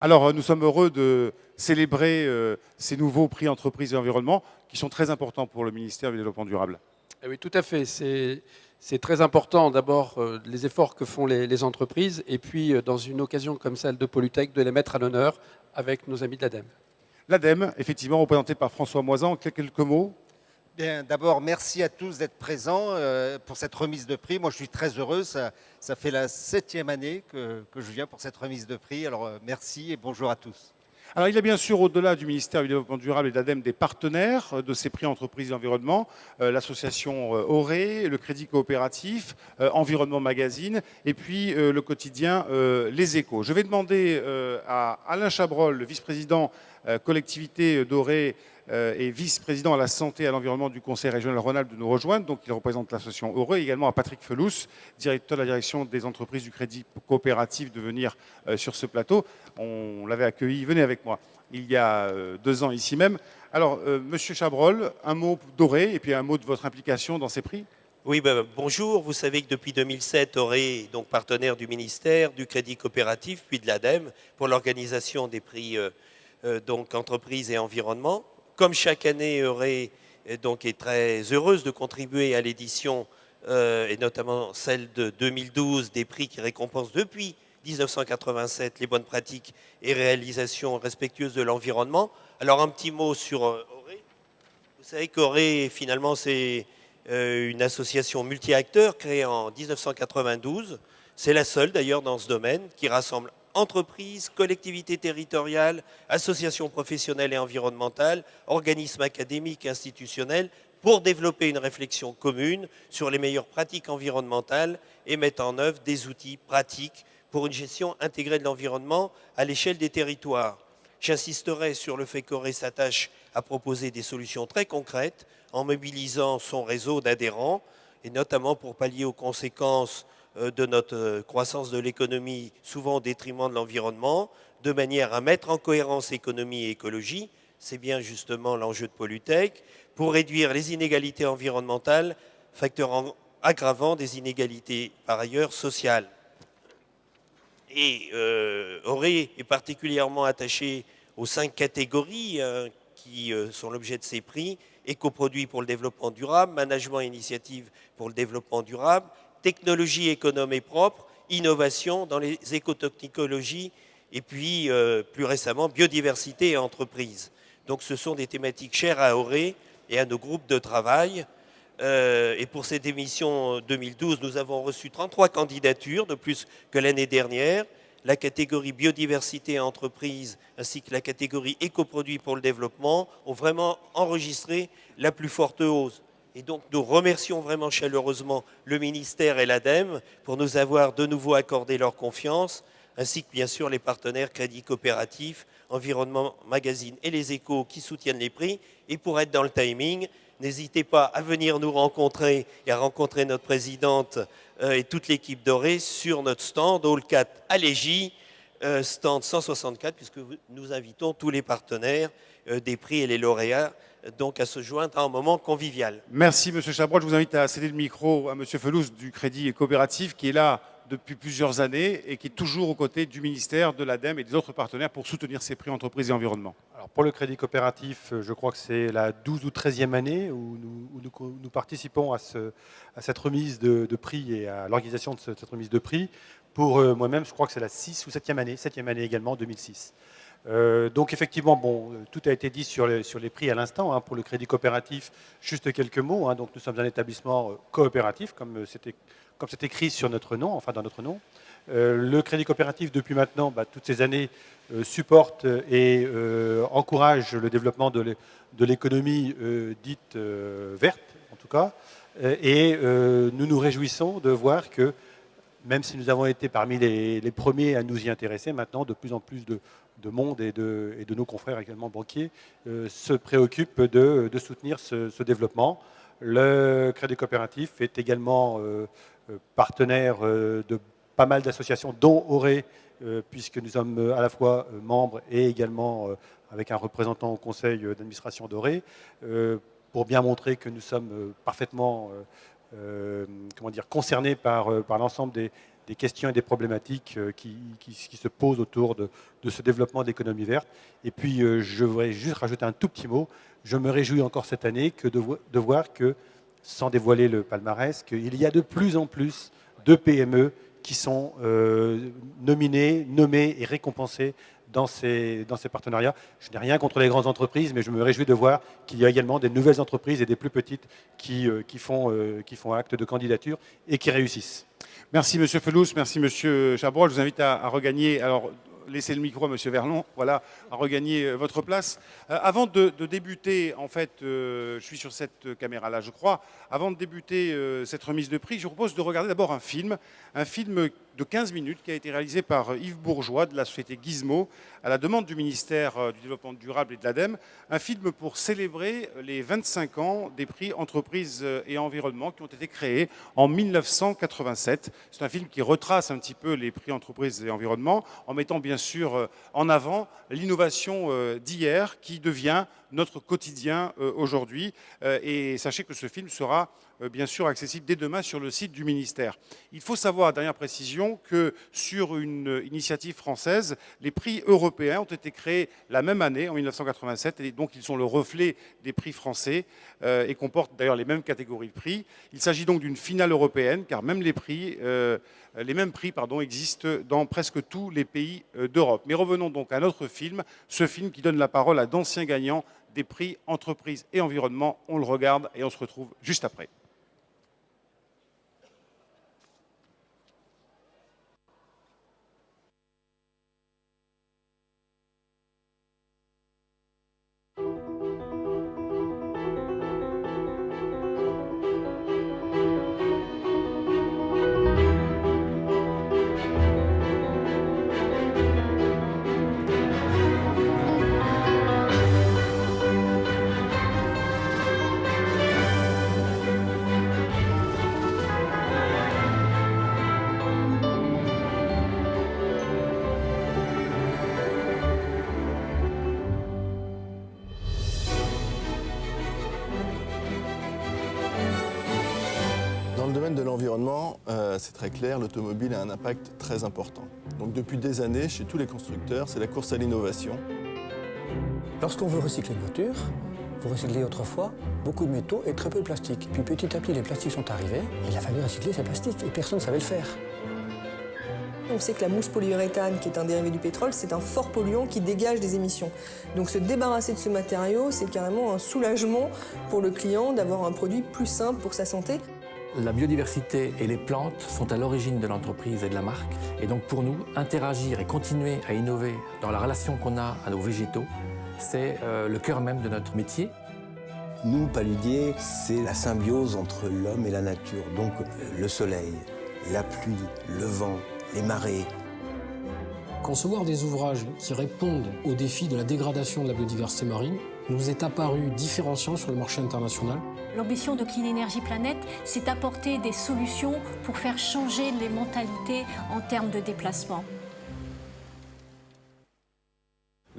Alors, nous sommes heureux de célébrer ces nouveaux prix entreprises et environnement qui sont très importants pour le ministère du Développement durable. Eh oui, tout à fait. C'est très important, d'abord, les efforts que font les entreprises, et puis, dans une occasion comme celle de Polytech, de les mettre à l'honneur avec nos amis de l'ADEME. L'ADEME, effectivement, représenté par François Moisan, quelques mots. Bien, d'abord, merci à tous d'être présents pour cette remise de prix. Moi, je suis très heureux. Ça fait la 7e année que je viens pour cette remise de prix. Alors, merci et bonjour à tous. Alors, il y a bien sûr, au-delà du ministère du Développement durable et de l'ADEME, des partenaires de ces prix entreprises et environnement, l'association Auré, le Crédit Coopératif, Environnement Magazine, et puis le quotidien Les Échos. Je vais demander à Alain Chabrol, le vice-président collectivité d'Auré et vice-président à la santé et à l'environnement du Conseil régional Rhône-Alpes, de nous rejoindre. Donc, il représente l'association Auré, et également à Patrick Felous, directeur de la direction des entreprises du Crédit Coopératif, de venir sur ce plateau. On l'avait accueilli, venez avec moi, il y a 2 ans ici même. Alors, Monsieur Chabrol, un mot d'Auré et puis un mot de votre implication dans ces prix. Oui, bonjour. Vous savez que depuis 2007, Auré est donc partenaire du ministère, du Crédit Coopératif, puis de l'ADEME pour l'organisation des prix donc entreprises et environnement. Comme chaque année, Auré donc est très heureuse de contribuer à l'édition et notamment celle de 2012 des prix qui récompensent depuis 1987 les bonnes pratiques et réalisations respectueuses de l'environnement. Alors un petit mot sur Auré. Vous savez qu'Auré finalement c'est une association multi-acteurs créée en 1992. C'est la seule d'ailleurs dans ce domaine qui rassemble entreprises, collectivités territoriales, associations professionnelles et environnementales, organismes académiques et institutionnels pour développer une réflexion commune sur les meilleures pratiques environnementales et mettre en œuvre des outils pratiques pour une gestion intégrée de l'environnement à l'échelle des territoires. J'insisterai sur le fait qu'Auré s'attache à proposer des solutions très concrètes en mobilisant son réseau d'adhérents, et notamment pour pallier aux conséquences de notre croissance de l'économie, souvent au détriment de l'environnement, de manière à mettre en cohérence économie et écologie, c'est bien justement l'enjeu de Polytech, pour réduire les inégalités environnementales, facteur aggravant des inégalités par ailleurs sociales. Et Auré est particulièrement attaché aux 5 catégories qui sont l'objet de ces prix: écoproduits pour le développement durable, management et initiative pour le développement durable, technologie économe et propre, innovation dans les écotechnologies, et puis plus récemment biodiversité et entreprise. Donc ce sont des thématiques chères à Auré et à nos groupes de travail. Et pour cette émission 2012, nous avons reçu 33 candidatures, de plus que l'année dernière. La catégorie biodiversité et entreprise ainsi que la catégorie écoproduits pour le développement ont vraiment enregistré la plus forte hausse. Et donc nous remercions vraiment chaleureusement le ministère et l'ADEME pour nous avoir de nouveau accordé leur confiance, ainsi que bien sûr les partenaires Crédit Coopératif, Environnement Magazine et les Échos qui soutiennent les prix. Et pour être dans le timing, n'hésitez pas à venir nous rencontrer et à rencontrer notre présidente et toute l'équipe d'Auré sur notre stand, Hall 4 à Légy, stand 164, puisque nous invitons tous les partenaires des prix et les lauréats donc à se joindre à un moment convivial. Merci Monsieur Chabrol. Je vous invite à céder le micro à Monsieur Felous du Crédit Coopératif qui est là depuis plusieurs années et qui est toujours aux côtés du ministère, de l'ADEME et des autres partenaires pour soutenir ces prix entreprises et environnement. Alors pour le Crédit Coopératif, je crois que c'est la 12 ou 13e année où nous participons à cette remise de prix et à l'organisation de cette remise de prix. Pour moi-même, je crois que c'est la 6 ou 7e année également, 2006. Donc effectivement, bon, tout a été dit sur les prix à l'instant. Hein. Pour le Crédit Coopératif, juste quelques mots. Hein. Donc nous sommes un établissement coopératif, comme c'est écrit sur notre nom, enfin dans notre nom. Le Crédit Coopératif, depuis maintenant, toutes ces années, supporte et encourage le développement de l'économie dite verte, en tout cas. Et nous nous réjouissons de voir que, même si nous avons été parmi les premiers à nous y intéresser, maintenant, de plus en plus de monde et de nos confrères également banquiers se préoccupent de soutenir ce développement. Le Crédit Coopératif est également partenaire de pas mal d'associations, dont Auré, puisque nous sommes à la fois membres et également avec un représentant au conseil d'administration d'Auré, pour bien montrer que nous sommes parfaitement concernés par l'ensemble des des questions et des problématiques qui se posent autour de ce développement de l'économie verte. Et puis, je voudrais juste rajouter un tout petit mot. Je me réjouis encore cette année de voir que, sans dévoiler le palmarès, qu'il y a de plus en plus de PME qui sont nommées et récompensées dans ces partenariats. Je n'ai rien contre les grandes entreprises, mais je me réjouis de voir qu'il y a également des nouvelles entreprises et des plus petites qui font acte de candidature et qui réussissent. Merci Monsieur Felous, merci Monsieur Chabrol. Je vous invite à regagner... Alors, laissez le micro à Monsieur Verlon, voilà, à regagner votre place. Avant de débuter, en fait, je suis sur cette caméra-là, je crois. Avant de débuter cette remise de prix, je vous propose de regarder d'abord un film de 15 minutes qui a été réalisé par Yves Bourgeois de la société Gizmo à la demande du ministère du Développement durable et de l'ADEME. Un film pour célébrer les 25 ans des prix Entreprises et Environnement qui ont été créés en 1987. C'est un film qui retrace un petit peu les prix Entreprises et Environnement en mettant bien sûr en avant l'innovation d'hier qui devient notre quotidien aujourd'hui. Et sachez que ce film sera bien sûr accessible dès demain sur le site du ministère. Il faut savoir, dernière précision, que sur une initiative française, les prix européens ont été créés la même année, en 1987, et donc ils sont le reflet des prix français et comportent d'ailleurs les mêmes catégories de prix. Il s'agit donc d'une finale européenne, car même les mêmes prix existent dans presque tous les pays d'Europe. Mais revenons donc à notre film, ce film qui donne la parole à d'anciens gagnants des prix Entreprises et Environnement. On le regarde et on se retrouve juste après. Dans le domaine de l'environnement, c'est très clair, l'automobile a un impact très important. Donc depuis des années, chez tous les constructeurs, c'est la course à l'innovation. Lorsqu'on veut recycler une voiture, vous recyclez autrefois beaucoup de métaux et très peu de plastique. Puis petit à petit, les plastiques sont arrivés et il a fallu recycler ces plastiques et personne ne savait le faire. On sait que la mousse polyuréthane, qui est un dérivé du pétrole, c'est un fort polluant qui dégage des émissions. Donc se débarrasser de ce matériau, c'est carrément un soulagement pour le client d'avoir un produit plus simple pour sa santé. La biodiversité et les plantes sont à l'origine de l'entreprise et de la marque. Et donc pour nous, interagir et continuer à innover dans la relation qu'on a à nos végétaux, c'est le cœur même de notre métier. Nous, paludiers, c'est la symbiose entre l'homme et la nature. Donc le soleil, la pluie, le vent, les marées. Concevoir des ouvrages qui répondent aux défis de la dégradation de la biodiversité marine nous est apparu différenciant sur le marché international. L'ambition de Clean Energy Planet, c'est d'apporter des solutions pour faire changer les mentalités en termes de déplacement.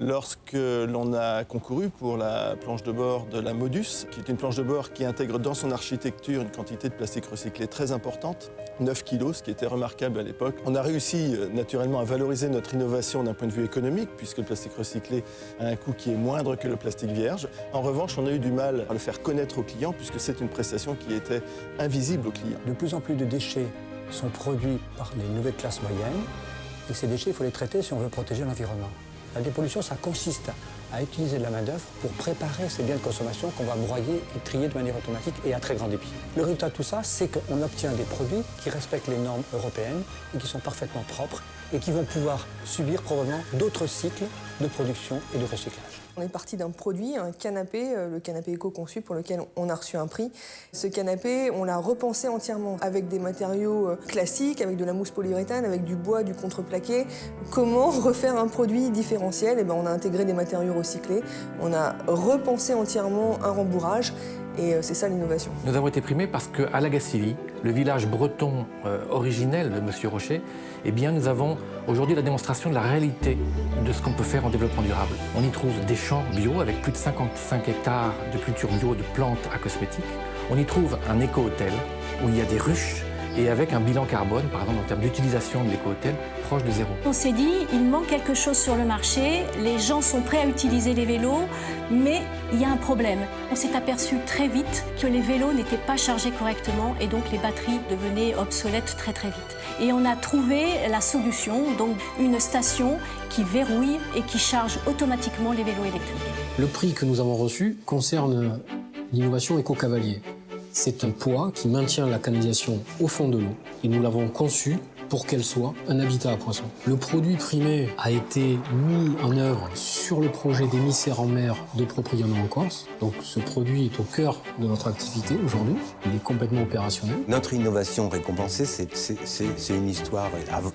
Lorsque l'on a concouru pour la planche de bord de la Modus, qui est une planche de bord qui intègre dans son architecture une quantité de plastique recyclé très importante, 9 kilos, ce qui était remarquable à l'époque. On a réussi naturellement à valoriser notre innovation d'un point de vue économique, puisque le plastique recyclé a un coût qui est moindre que le plastique vierge. En revanche, on a eu du mal à le faire connaître aux clients, puisque c'est une prestation qui était invisible aux clients. De plus en plus de déchets sont produits par les nouvelles classes moyennes et ces déchets, il faut les traiter si on veut protéger l'environnement. La dépollution, ça consiste à utiliser de la main-d'œuvre pour préparer ces biens de consommation qu'on va broyer et trier de manière automatique et à très grand débit. Le résultat de tout ça, c'est qu'on obtient des produits qui respectent les normes européennes et qui sont parfaitement propres et qui vont pouvoir subir probablement d'autres cycles de production et de recyclage. On est parti d'un produit, un canapé, le canapé éco-conçu pour lequel on a reçu un prix. Ce canapé, on l'a repensé entièrement avec des matériaux classiques, avec de la mousse polyuréthane, avec du bois, du contreplaqué. Comment refaire un produit différentiel ? Eh ben, on a intégré des matériaux recyclés, on a repensé entièrement un rembourrage et c'est ça l'innovation. Nous avons été primés parce qu'à Lagacilly, le village breton originel de M. Rocher, eh bien, nous avons aujourd'hui la démonstration de la réalité de ce qu'on peut faire en développement durable. On y trouve des champs bio avec plus de 55 hectares de cultures bio de plantes à cosmétiques. On y trouve un éco-hôtel où il y a des ruches et avec un bilan carbone, par exemple en termes d'utilisation de l'éco-hôtel, proche de 0. On s'est dit, il manque quelque chose sur le marché, les gens sont prêts à utiliser les vélos, mais il y a un problème. On s'est aperçu très vite que les vélos n'étaient pas chargés correctement et donc les batteries devenaient obsolètes très très vite. Et on a trouvé la solution, donc une station qui verrouille et qui charge automatiquement les vélos électriques. Le prix que nous avons reçu concerne l'innovation éco-cavalier. C'est un poids qui maintient la canalisation au fond de l'eau et nous l'avons conçu pour qu'elle soit un habitat à poissons. Le produit primé a été mis en œuvre sur le projet d'émissaire en mer de Propriano en Corse. Donc ce produit est au cœur de notre activité aujourd'hui. Il est complètement opérationnel. Notre innovation récompensée, c'est une histoire,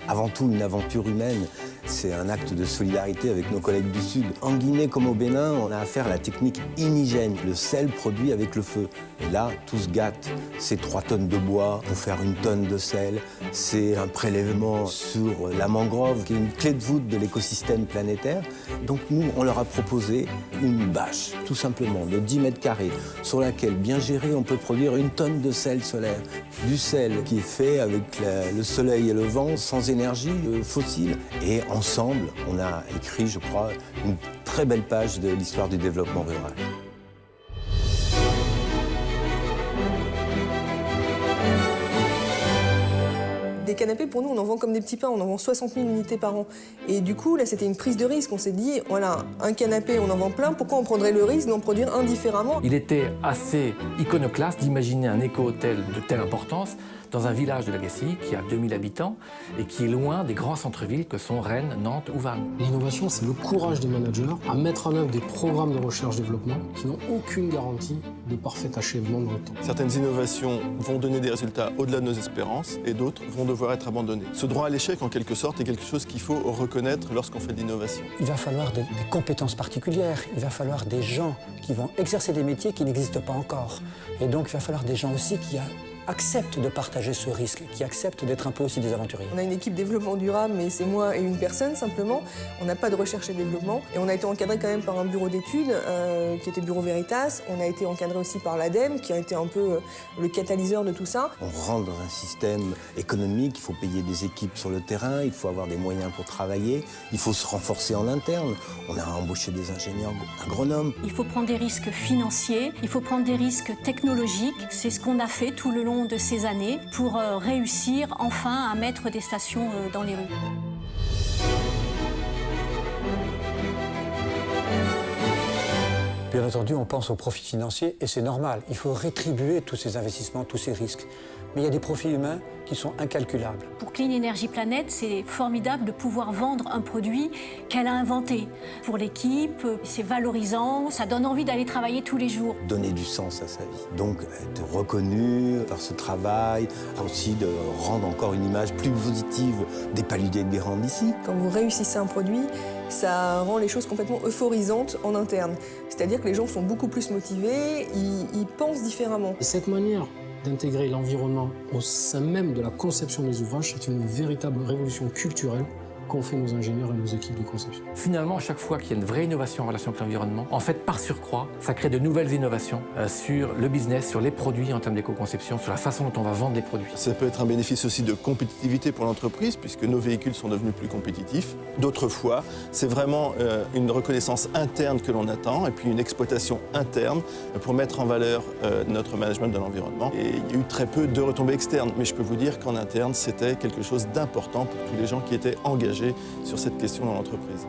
avant tout une aventure humaine. C'est un acte de solidarité avec nos collègues du Sud. En Guinée comme au Bénin, on a affaire à la technique inigène, le sel produit avec le feu. Et là, tout se gâte. C'est 3 tonnes de bois pour faire 1 tonne de sel. C'est un prélèvement sur la mangrove, qui est une clé de voûte de l'écosystème planétaire. Donc nous, on leur a proposé une bâche, tout simplement, de 10 mètres carrés, sur laquelle, bien gérée, on peut produire 1 tonne de sel solaire. Du sel qui est fait avec le soleil et le vent, sans énergie fossile. Et ensemble, on a écrit, je crois, une très belle page de l'histoire du développement rural. Des canapés, pour nous, on en vend comme des petits pains, on en vend 60 000 unités par an. Et du coup, là, c'était une prise de risque. On s'est dit, voilà, un canapé, on en vend plein, pourquoi on prendrait le risque d'en produire un différemment? Il était assez iconoclaste d'imaginer un éco-hôtel de telle importance dans un village de la Gacilly qui a 2000 habitants et qui est loin des grands centres-villes que sont Rennes, Nantes ou Vannes. L'innovation, c'est le courage des managers à mettre en œuvre des programmes de recherche-développement qui n'ont aucune garantie de parfait achèvement dans le temps. Certaines innovations vont donner des résultats au-delà de nos espérances et d'autres vont devoir être abandonnées. Ce droit à l'échec, en quelque sorte, est quelque chose qu'il faut reconnaître lorsqu'on fait de l'innovation. Il va falloir des compétences particulières, il va falloir des gens qui vont exercer des métiers qui n'existent pas encore. Et donc, il va falloir des gens aussi qui acceptent de partager ce risque, qui acceptent d'être un peu aussi des aventuriers. On a une équipe développement durable, mais c'est moi et une personne simplement. On n'a pas de recherche et développement. Et on a été encadré quand même par un bureau d'études qui était Bureau Veritas. On a été encadré aussi par l'ADEME, qui a été un peu le catalyseur de tout ça. On rentre dans un système économique, il faut payer des équipes sur le terrain, il faut avoir des moyens pour travailler, il faut se renforcer en interne. On a embauché des ingénieurs agronomes. Il faut prendre des risques financiers, il faut prendre des risques technologiques. C'est ce qu'on a fait tout le long de ces années pour réussir enfin à mettre des stations dans les rues. Bien entendu, on pense au profit financier et c'est normal. Il faut rétribuer tous ces investissements, tous ces risques. Mais il y a des profits humains qui sont incalculables. Pour Clean Energy Planet, c'est formidable de pouvoir vendre un produit qu'elle a inventé. Pour l'équipe, c'est valorisant, ça donne envie d'aller travailler tous les jours. Donner du sens à sa vie. Donc être reconnu par ce travail, aussi de rendre encore une image plus positive des Paludiers de Guérande ici. Quand vous réussissez un produit, ça rend les choses complètement euphorisantes en interne. C'est-à-dire que les gens sont beaucoup plus motivés, ils pensent différemment. Et cette manière d'intégrer l'environnement au sein même de la conception des ouvrages, c'est une véritable révolution culturelle qu'ont fait nos ingénieurs et nos équipes de conception. Finalement, à chaque fois qu'il y a une vraie innovation en relation avec l'environnement, en fait, par surcroît, ça crée de nouvelles innovations sur le business, sur les produits en termes d'éco-conception, sur la façon dont on va vendre des produits. Ça peut être un bénéfice aussi de compétitivité pour l'entreprise, puisque nos véhicules sont devenus plus compétitifs. D'autres fois, c'est vraiment une reconnaissance interne que l'on attend, et puis une exploitation interne pour mettre en valeur notre management de l'environnement. Et il y a eu très peu de retombées externes, mais je peux vous dire qu'en interne, c'était quelque chose d'important pour tous les gens qui étaient engagés sur cette question dans l'entreprise.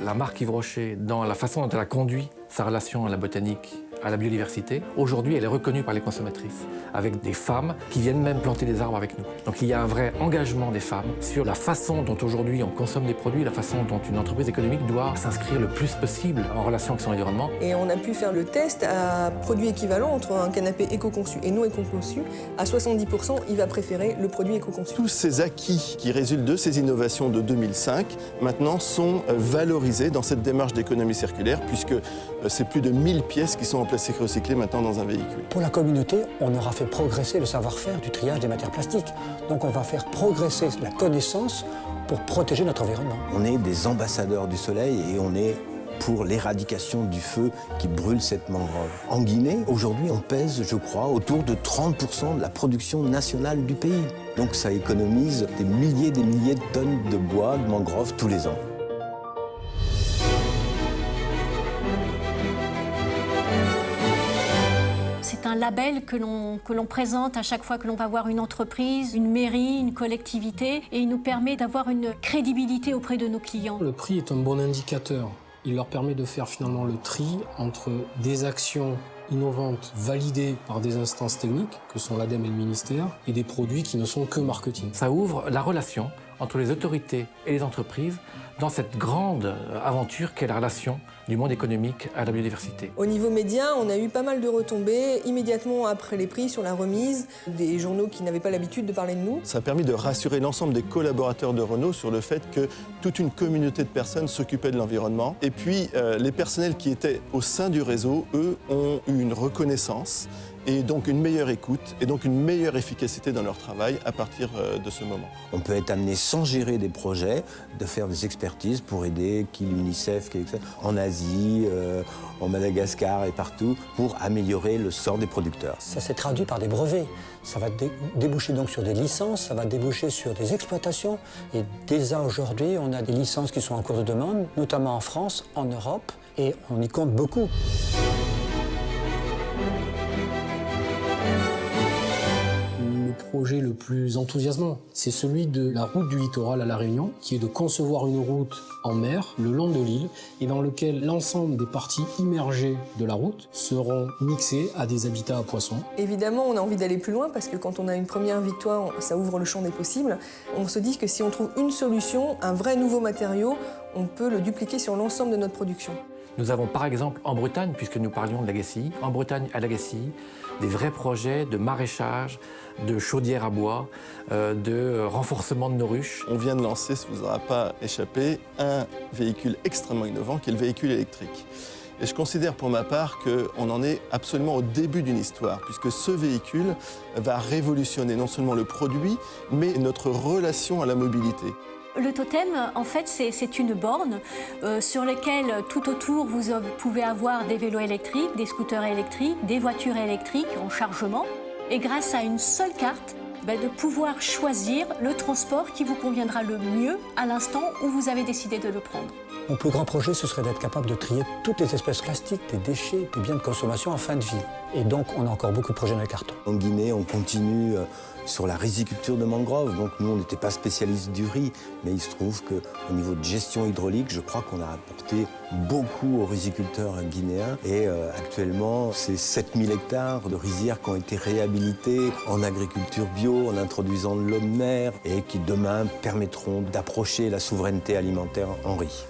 La marque Yves Rocher, dans la façon dont elle a conduit sa relation à la botanique, à la biodiversité, aujourd'hui elle est reconnue par les consommatrices, avec des femmes qui viennent même planter des arbres avec nous. Donc il y a un vrai engagement des femmes sur la façon dont aujourd'hui on consomme des produits, la façon dont une entreprise économique doit s'inscrire le plus possible en relation avec son environnement. Et on a pu faire le test à produit équivalent entre un canapé éco-conçu et non éco-conçu. À 70%, il va préférer le produit éco-conçu. Tous ces acquis qui résultent de ces innovations de 2005, maintenant sont valorisés dans cette démarche d'économie circulaire, puisque c'est plus de 1000 pièces qui sont en plastique recyclé maintenant dans un véhicule. Pour la communauté, on aura fait progresser le savoir-faire du triage des matières plastiques. Donc on va faire progresser la connaissance pour protéger notre environnement. On est des ambassadeurs du soleil et on est pour l'éradication du feu qui brûle cette mangrove. En Guinée, aujourd'hui, on pèse, je crois, autour de 30% de la production nationale du pays. Donc ça économise des milliers de tonnes de bois, de mangrove tous les ans. C'est un label que l'on présente à chaque fois que l'on va voir une entreprise, une mairie, une collectivité, et il nous permet d'avoir une crédibilité auprès de nos clients. Le prix est un bon indicateur. Il leur permet de faire finalement le tri entre des actions innovantes validées par des instances techniques, que sont l'ADEME et le ministère, et des produits qui ne sont que marketing. Ça ouvre la relation entre les autorités et les entreprises dans cette grande aventure qu'est la relation du monde économique à la biodiversité. Au niveau média, on a eu pas mal de retombées immédiatement après les prix sur la remise, des journaux qui n'avaient pas l'habitude de parler de nous. Ça a permis de rassurer l'ensemble des collaborateurs de Renault sur le fait que toute une communauté de personnes s'occupait de l'environnement. Et puis, les personnels qui étaient au sein du réseau, eux, ont eu une reconnaissance et donc une meilleure écoute et donc une meilleure efficacité dans leur travail à partir de ce moment. On peut être amené sans gérer des projets, de faire des expertises pour aider l'UNICEF, en Asie, en Madagascar et partout, pour améliorer le sort des producteurs. Ça s'est traduit par des brevets. Ça va déboucher donc sur des licences, ça va déboucher sur des exploitations. Et déjà aujourd'hui, on a des licences qui sont en cours de demande, notamment en France, en Europe, et on y compte beaucoup. Le projet le plus enthousiasmant, c'est celui de la route du littoral à La Réunion, qui est de concevoir une route en mer, le long de l'île, et dans lequel l'ensemble des parties immergées de la route seront mixées à des habitats à poissons. Évidemment, on a envie d'aller plus loin parce que quand on a une première victoire, ça ouvre le champ des possibles. On se dit que si on trouve une solution, un vrai nouveau matériau, on peut le dupliquer sur l'ensemble de notre production. Nous avons par exemple en Bretagne, puisque nous parlions de l'Agacie, en Bretagne à l'Agacie, des vrais projets de maraîchage, de chaudières à bois, de renforcement de nos ruches. On vient de lancer, ça ne vous aura pas échappé, un véhicule extrêmement innovant qui est le véhicule électrique. Et je considère pour ma part qu'on en est absolument au début d'une histoire, puisque ce véhicule va révolutionner non seulement le produit, mais notre relation à la mobilité. Le totem, en fait, c'est une borne sur laquelle, tout autour, vous pouvez avoir des vélos électriques, des scooters électriques, des voitures électriques en chargement. Et grâce à une seule carte, de pouvoir choisir le transport qui vous conviendra le mieux à l'instant où vous avez décidé de le prendre. Mon plus grand projet, ce serait d'être capable de trier toutes les espèces plastiques, des déchets, des biens de consommation en fin de vie. Et donc, on a encore beaucoup de projets dans le carton. En Guinée, on continue sur la riziculture de mangroves. Donc nous, on n'était pas spécialistes du riz, mais il se trouve qu'au niveau de gestion hydraulique, je crois qu'on a apporté beaucoup aux riziculteurs guinéens. Et actuellement, c'est 7000 hectares de rizières qui ont été réhabilités en agriculture bio, en introduisant de l'eau de mer et qui demain permettront d'approcher la souveraineté alimentaire en riz.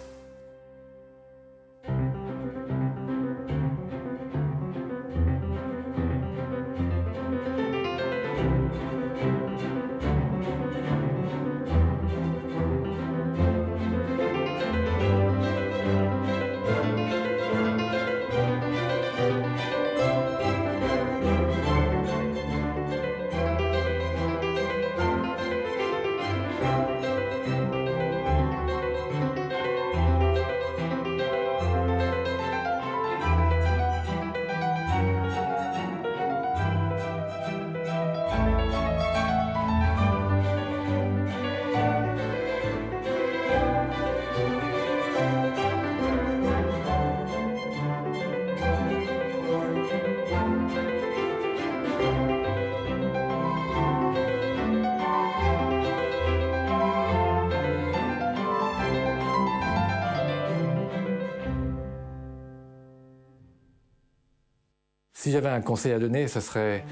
Si j'avais un conseil à donner, ce serait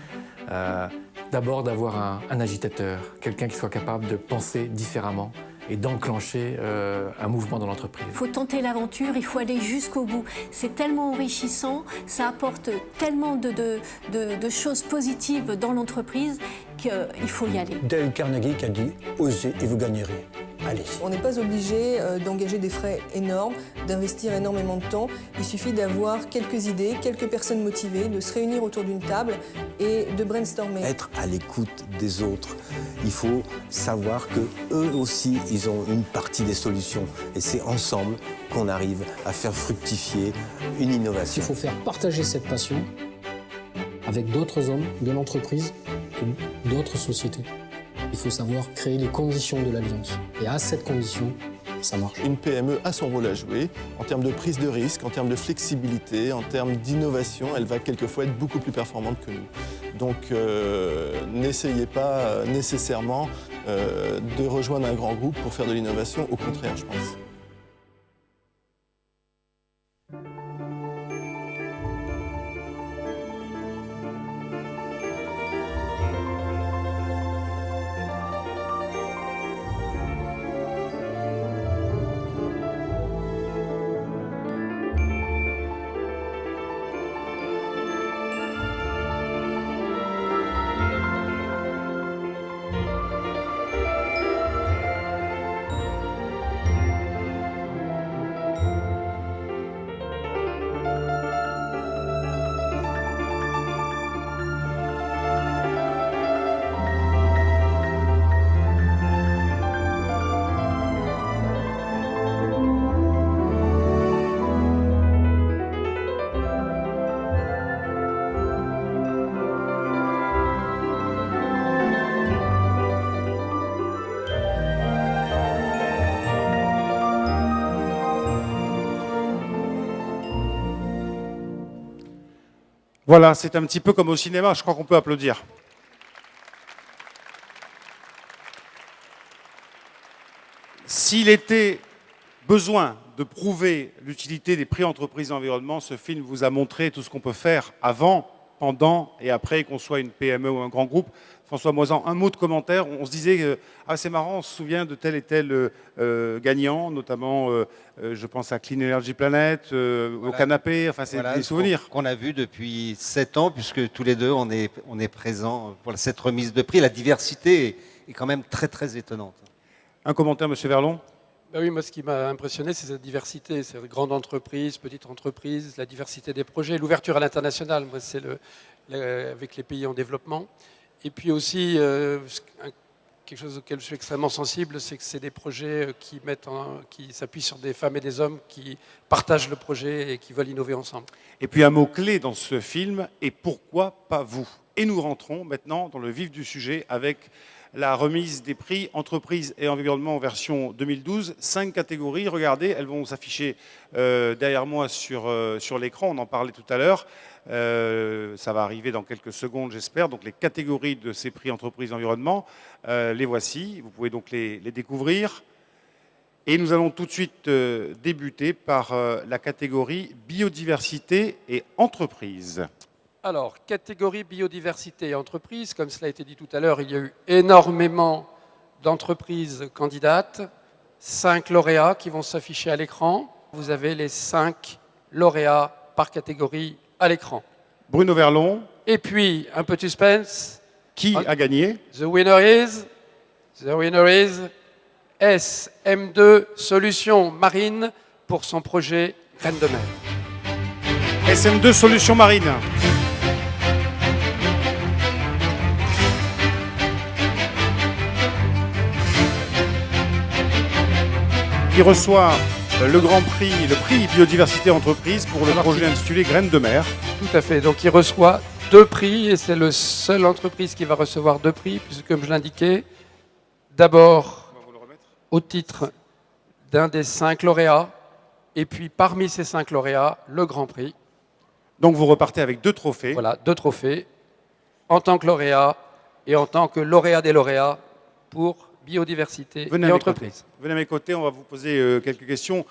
d'abord d'avoir un agitateur, quelqu'un qui soit capable de penser différemment et d'enclencher un mouvement dans l'entreprise. Il faut tenter l'aventure, il faut aller jusqu'au bout. C'est tellement enrichissant, ça apporte tellement de choses positives dans l'entreprise qu'il faut y aller. Dale Carnegie qui a dit « Osez et vous gagnerez ». allez-y. On n'est pas obligé d'engager des frais énormes, d'investir énormément de temps. Il suffit d'avoir quelques idées, quelques personnes motivées, de se réunir autour d'une table et de brainstormer. Être à l'écoute des autres. Il faut savoir que eux aussi, ils ont une partie des solutions. Et c'est ensemble qu'on arrive à faire fructifier une Il innovation. faut faire partager cette passion avec d'autres hommes de l'entreprise et d'autres sociétés. Il faut savoir créer les conditions de l'alliance. Et à cette condition, ça marche. Une PME a son rôle à jouer en termes de prise de risque, en termes de flexibilité, en termes d'innovation. Elle va quelquefois être beaucoup plus performante que nous. Donc n'essayez pas nécessairement de rejoindre un grand groupe pour faire de l'innovation. Au contraire, je pense. Voilà, c'est un petit peu comme au cinéma, je crois qu'on peut applaudir. S'il était besoin de prouver l'utilité des prix entreprises et environnement, ce film vous a montré tout ce qu'on peut faire avant, pendant et après, qu'on soit une PME ou un grand groupe. François Moisan, un mot de commentaire. On se disait, ah c'est marrant, on se souvient de tel et tel gagnant, notamment, je pense à Clean Energy Planet, au canapé, enfin c'est des souvenirs. Qu'on a vu depuis 7 ans, puisque tous les deux, on est présents pour cette remise de prix. La diversité est quand même très, très étonnante. Un commentaire, Monsieur Verlon? Ben oui, moi, ce qui m'a impressionné, c'est cette diversité. C'est grande entreprise, petite entreprise, la diversité des projets, l'ouverture à l'international. Moi, c'est avec les pays en développement. Et puis aussi, quelque chose auquel je suis extrêmement sensible, c'est que c'est des projets qui s'appuient sur des femmes et des hommes qui partagent le projet et qui veulent innover ensemble. Et puis un mot-clé dans ce film, et pourquoi pas vous? Et nous rentrons maintenant dans le vif du sujet avec la remise des prix entreprises et environnement en version 2012. 5 catégories, regardez, elles vont s'afficher derrière moi sur l'écran, on en parlait tout à l'heure. Ça va arriver dans quelques secondes, j'espère. Donc les catégories de ces prix entreprises et environnement, les voici. Vous pouvez donc les découvrir. Et nous allons tout de suite débuter par la catégorie biodiversité et entreprise. Alors, catégorie biodiversité et entreprise, comme cela a été dit tout à l'heure, il y a eu énormément d'entreprises candidates, 5 lauréats qui vont s'afficher à l'écran. Vous avez les 5 lauréats par catégorie à l'écran. Bruno Verlon. Et puis, un peu de suspense. Qui a gagné? The winner is SM2 Solutions Marines pour son projet Graines de mer. SM2 Solutions Marines. Qui reçoit le grand prix, le prix biodiversité entreprise pour le projet intitulé Graines de mer. Tout à fait. Donc il reçoit 2 prix et c'est la seule entreprise qui va recevoir 2 prix, puisque comme je l'indiquais, d'abord au titre d'un des 5 lauréats, et puis parmi ces 5 lauréats, le grand prix. Donc vous repartez avec 2 trophées. Voilà, 2 trophées en tant que lauréat et en tant que lauréat des lauréats pour biodiversité et entreprise. Venez à mes côtés, on va vous poser quelques questions.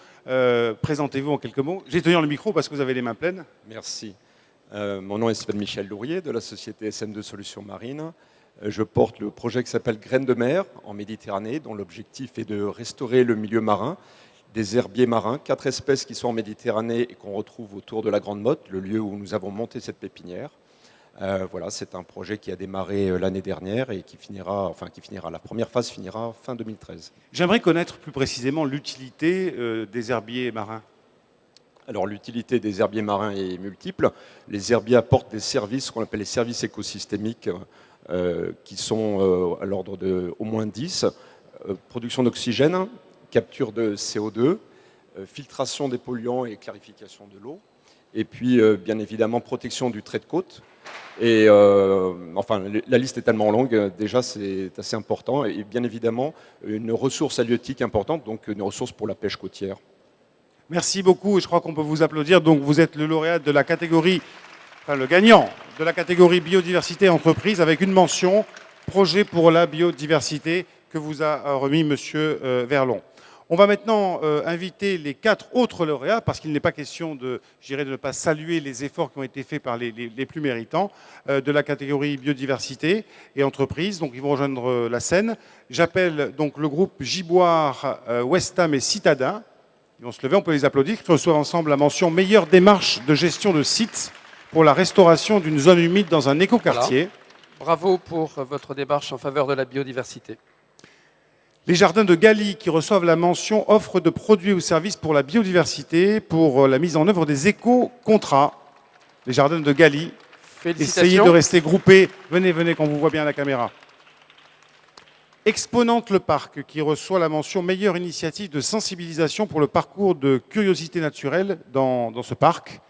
Présentez-vous en quelques mots. J'ai tenu le micro parce que vous avez les mains pleines. Merci. Mon nom est Sven Michel Lourier de la société SM2 Solutions Marines. Je porte le projet qui s'appelle Graines de mer en Méditerranée, dont l'objectif est de restaurer le milieu marin, des herbiers marins, 4 espèces qui sont en Méditerranée et qu'on retrouve autour de la Grande Motte, le lieu où nous avons monté cette pépinière. Voilà, c'est un projet qui a démarré l'année dernière et qui finira, la première phase finira fin 2013. J'aimerais connaître plus précisément l'utilité des herbiers marins. Alors l'utilité des herbiers marins est multiple. Les herbiers apportent des services qu'on appelle les services écosystémiques qui sont à l'ordre de au moins 10. Production d'oxygène, capture de CO2, filtration des polluants et clarification de l'eau. Et puis bien évidemment protection du trait de côte. Et la liste est tellement longue, déjà c'est assez important. Et bien évidemment une ressource halieutique importante, donc une ressource pour la pêche côtière. Merci beaucoup, je crois qu'on peut vous applaudir. Donc vous êtes le lauréat de la catégorie, le gagnant de la catégorie biodiversité entreprise avec une mention projet pour la biodiversité que vous a remis Monsieur Verlon. On va maintenant inviter les 4 autres lauréats parce qu'il n'est pas question de ne pas saluer les efforts qui ont été faits par les plus méritants de la catégorie biodiversité et entreprise. Donc ils vont rejoindre la scène. J'appelle donc le groupe Giboire, Westham et Citadin. Ils vont se lever, on peut les applaudir, qui reçoivent ensemble la mention meilleure démarche de gestion de site pour la restauration d'une zone humide dans un écoquartier. Voilà. Bravo pour votre démarche en faveur de la biodiversité. Les jardins de Galie qui reçoivent la mention offre de produits ou services pour la biodiversité pour la mise en œuvre des éco-contrats. Les jardins de Galie. Félicitations. Essayez de rester groupés. Venez, venez, qu'on vous voit bien à la caméra. Exponente le Parc, qui reçoit la mention meilleure initiative de sensibilisation pour le parcours de curiosité naturelle dans ce parc.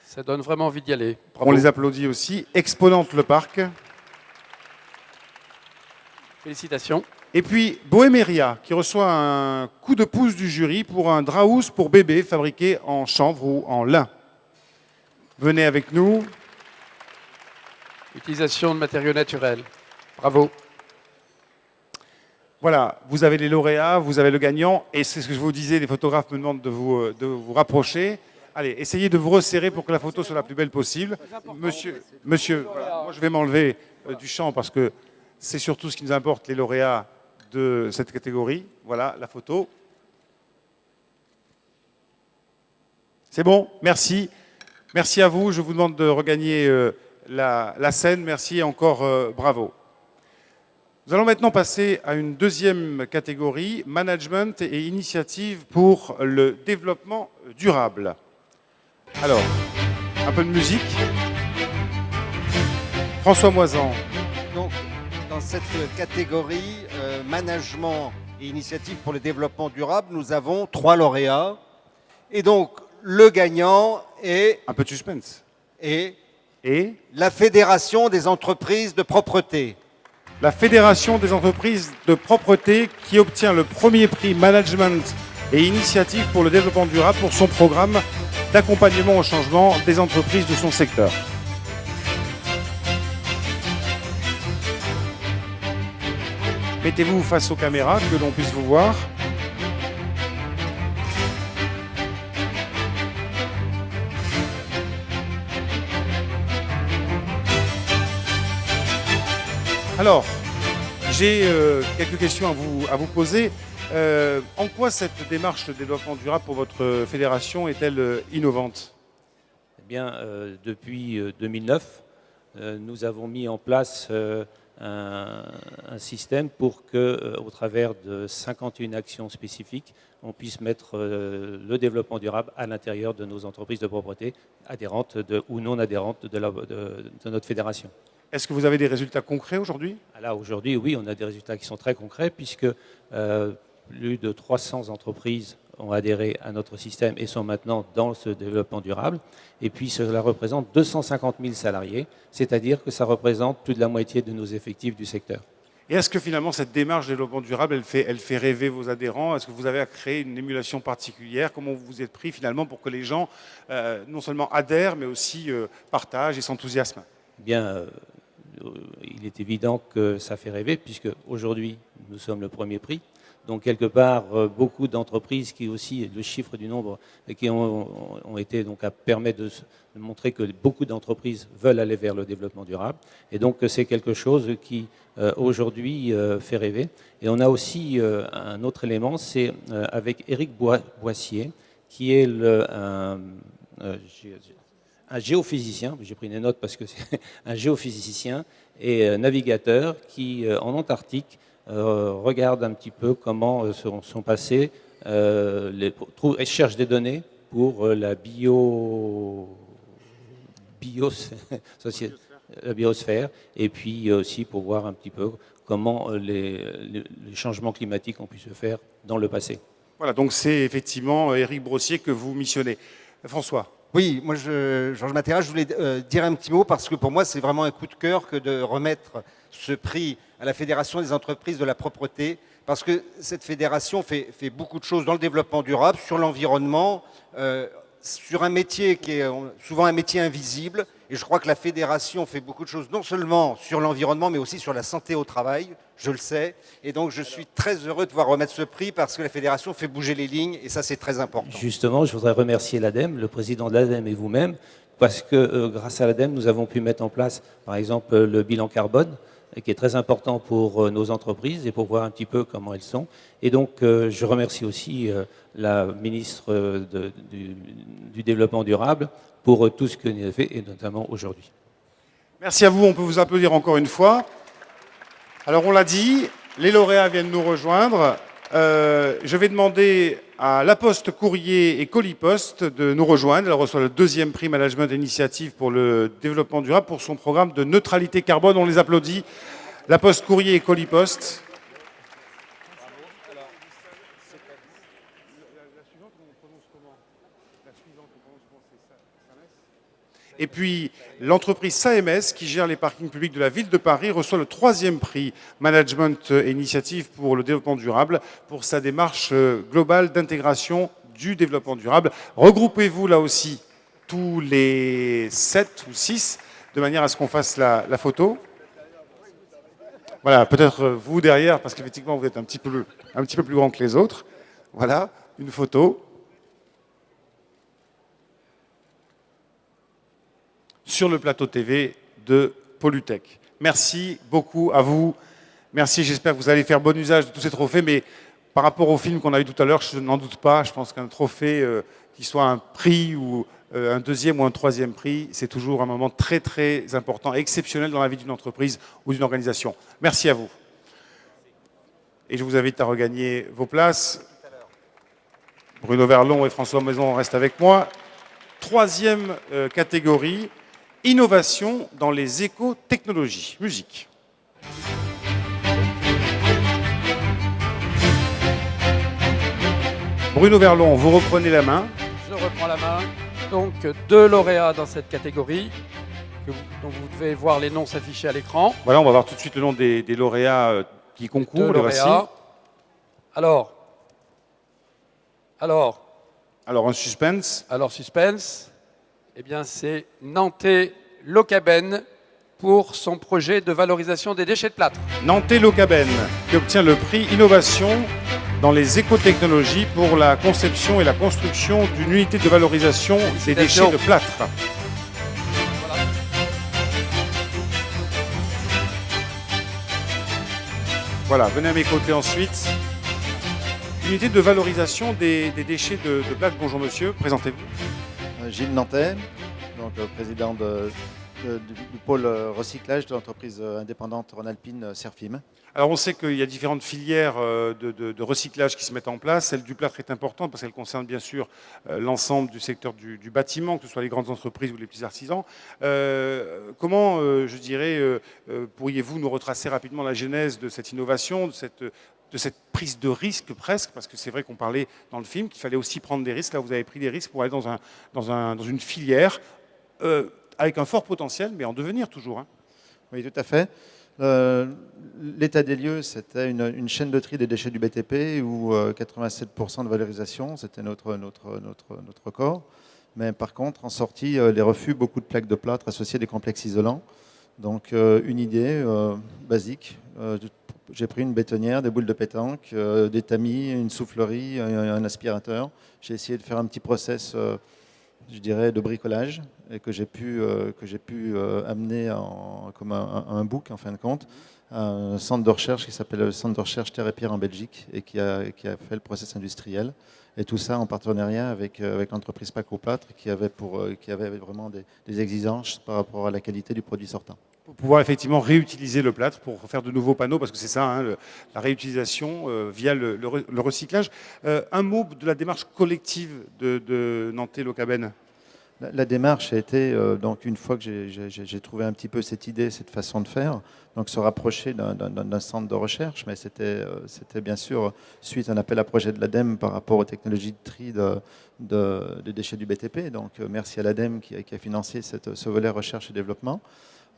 Ça donne vraiment envie d'y aller. Bravo. On les applaudit aussi. Exponente le Parc. Félicitations. Et puis Bohéméria, qui reçoit un coup de pouce du jury pour un draus pour bébé fabriqué en chanvre ou en lin. Venez avec nous. Utilisation de matériaux naturels. Bravo. Voilà, vous avez les lauréats, vous avez le gagnant, et c'est ce que je vous disais, les photographes me demandent de vous rapprocher. Allez, essayez de vous resserrer pour que la photo soit la plus belle possible. Monsieur, voilà, moi je vais m'enlever du champ parce que c'est surtout ce qui nous importe, les lauréats de cette catégorie. Voilà, la photo. C'est bon, merci. Merci à vous, je vous demande de regagner la scène. Merci et encore bravo. Nous allons maintenant passer à une deuxième catégorie, management et initiative pour le développement durable. Alors, un peu de musique. François Moisan. Donc, dans cette catégorie, management et initiative pour le développement durable, nous avons 3 lauréats. Et donc, le gagnant est... Un peu de suspense. Et la Fédération des entreprises de propreté. La Fédération des entreprises de propreté qui obtient le premier prix management et initiative pour le développement durable pour son programme d'accompagnement au changement des entreprises de son secteur. Mettez-vous face aux caméras, que l'on puisse vous voir. Alors, j'ai quelques questions à vous poser. En quoi cette démarche de développement durable pour votre fédération est-elle innovante ? Eh bien, depuis 2009, nous avons mis en place un système pour que, au travers de 51 actions spécifiques, on puisse mettre le développement durable à l'intérieur de nos entreprises de propreté, adhérentes ou non adhérentes de notre fédération. Est-ce que vous avez des résultats concrets aujourd'hui ? Là, aujourd'hui, oui, on a des résultats qui sont très concrets puisque plus de 300 entreprises ont adhéré à notre système et sont maintenant dans ce développement durable. Et puis, cela représente 250 000 salariés, c'est-à-dire que ça représente plus de la moitié de nos effectifs du secteur. Et est-ce que finalement, cette démarche de développement durable, elle fait rêver vos adhérents ? Est-ce que vous avez à créer une émulation particulière ? Comment vous vous êtes pris finalement pour que les gens non seulement adhèrent, mais aussi partagent et s'enthousiasment ? Bien, il est évident que ça fait rêver, puisque aujourd'hui, nous sommes le premier prix. Donc, quelque part, beaucoup d'entreprises qui aussi, le chiffre du nombre, qui ont été donc à permettre de montrer que beaucoup d'entreprises veulent aller vers le développement durable. Et donc, c'est quelque chose qui, aujourd'hui, fait rêver. Et on a aussi un autre élément, c'est avec Éric Boissier, qui est un géophysicien, j'ai pris des notes parce que c'est un géophysicien et navigateur qui, en Antarctique, regarde un petit peu comment sont passés, cherche des données pour la la biosphère, et puis aussi pour voir un petit peu comment les changements climatiques ont pu se faire dans le passé. Voilà, donc c'est effectivement Éric Brossier que vous missionnez. François. Oui, moi, Georges Matera, je voulais dire un petit mot parce que pour moi, c'est vraiment un coup de cœur que de remettre ce prix à la Fédération des entreprises de la propreté, parce que cette fédération fait beaucoup de choses dans le développement durable, sur l'environnement, sur un métier qui est souvent un métier invisible. Et je crois que la fédération fait beaucoup de choses, non seulement sur l'environnement, mais aussi sur la santé au travail, je le sais. Et donc, je suis très heureux de pouvoir remettre ce prix parce que la fédération fait bouger les lignes, et ça, c'est très important. Justement, je voudrais remercier l'ADEME, le président de l'ADEME et vous-même, parce que grâce à l'ADEME, nous avons pu mettre en place, par exemple, le bilan carbone, qui est très important pour nos entreprises et pour voir un petit peu comment elles sont. Et donc, je remercie aussi la ministre du Développement durable pour tout ce qu'elle a fait, et notamment aujourd'hui. Merci à vous, on peut vous applaudir encore une fois. Alors, on l'a dit, les lauréats viennent nous rejoindre. Je vais demander à La Poste Courrier et Colipost de nous rejoindre. Elle reçoit le 2e prix Management Initiative pour le développement durable pour son programme de neutralité carbone. On les applaudit. La Poste Courrier et Colipost. Et puis, l'entreprise SAMS, qui gère les parkings publics de la ville de Paris, reçoit le 3e prix Management Initiative pour le développement durable pour sa démarche globale d'intégration du développement durable. Regroupez-vous là aussi tous les 7 ou 6 de manière à ce qu'on fasse la photo. Voilà, peut-être vous derrière, parce qu'effectivement, vous êtes un petit peu plus grand que les autres. Voilà, une photo. Sur le plateau TV de Pollutech. Merci beaucoup à vous. Merci, j'espère que vous allez faire bon usage de tous ces trophées, mais par rapport au film qu'on a eu tout à l'heure, je n'en doute pas, je pense qu'un trophée, qui soit un prix ou un 2e ou un 3e prix, c'est toujours un moment très très important et exceptionnel dans la vie d'une entreprise ou d'une organisation. Merci à vous. Et je vous invite à regagner vos places. Bruno Verlon et François Maison restent avec moi. 3e catégorie. Innovation dans les éco-technologies. Musique. Bruno Verlon, vous reprenez la main. Je reprends la main. Donc, 2 lauréats dans cette catégorie. Dont vous devez voir les noms s'afficher à l'écran. Voilà, on va voir tout de suite le nom des lauréats qui concourent. 2 lauréats. Alors, un suspense. Alors, suspense. Eh bien, c'est Nantais Locaben pour son projet de valorisation des déchets de plâtre. Nantais Locaben, qui obtient le prix Innovation dans les écotechnologies pour la conception et la construction d'une unité de valorisation des déchets de plâtre. Voilà, venez à mes côtés ensuite. Unité de valorisation des déchets de plâtre. Bonjour monsieur, présentez-vous. Gilles Nantais, donc président du pôle recyclage de l'entreprise indépendante rhône-alpine Serfim. Alors on sait qu'il y a différentes filières de recyclage qui se mettent en place. Celle du plâtre est importante parce qu'elle concerne bien sûr l'ensemble du secteur du bâtiment, que ce soit les grandes entreprises ou les petits artisans. Comment, pourriez-vous nous retracer rapidement la genèse de cette innovation, de cette prise de risque presque, parce que c'est vrai qu'on parlait dans le film qu'il fallait aussi prendre des risques. Là, vous avez pris des risques pour aller dans une filière avec un fort potentiel, mais en devenir toujours. Hein. Oui, tout à fait. L'état des lieux, c'était une chaîne de tri des déchets du BTP où 87% de valorisation, c'était notre record. Mais par contre, en sortie, les refus, beaucoup de plaques de plâtre associées à des complexes isolants. Donc une idée basique. J'ai pris une bétonnière, des boules de pétanque, des tamis, une soufflerie, un aspirateur. J'ai essayé de faire un petit process, je dirais, de bricolage et que j'ai pu amener comme un book, en fin de compte, à un centre de recherche qui s'appelle le Centre de recherche Terre et Pierre en Belgique et qui a fait le process industriel. Et tout ça en partenariat avec l'entreprise Paco Plâtre qui avait vraiment des exigences par rapport à la qualité du produit sortant. Pour pouvoir effectivement réutiliser le plâtre pour faire de nouveaux panneaux, parce que c'est ça, hein, la réutilisation via le recyclage. Un mot de la démarche collective de Nantais-Locaben. La démarche a été, donc une fois que j'ai trouvé un petit peu cette idée, cette façon de faire, donc se rapprocher d'un centre de recherche, mais c'était bien sûr suite à un appel à projet de l'ADEME par rapport aux technologies de tri de déchets du BTP. Donc merci à l'ADEME qui a financé ce volet recherche et développement.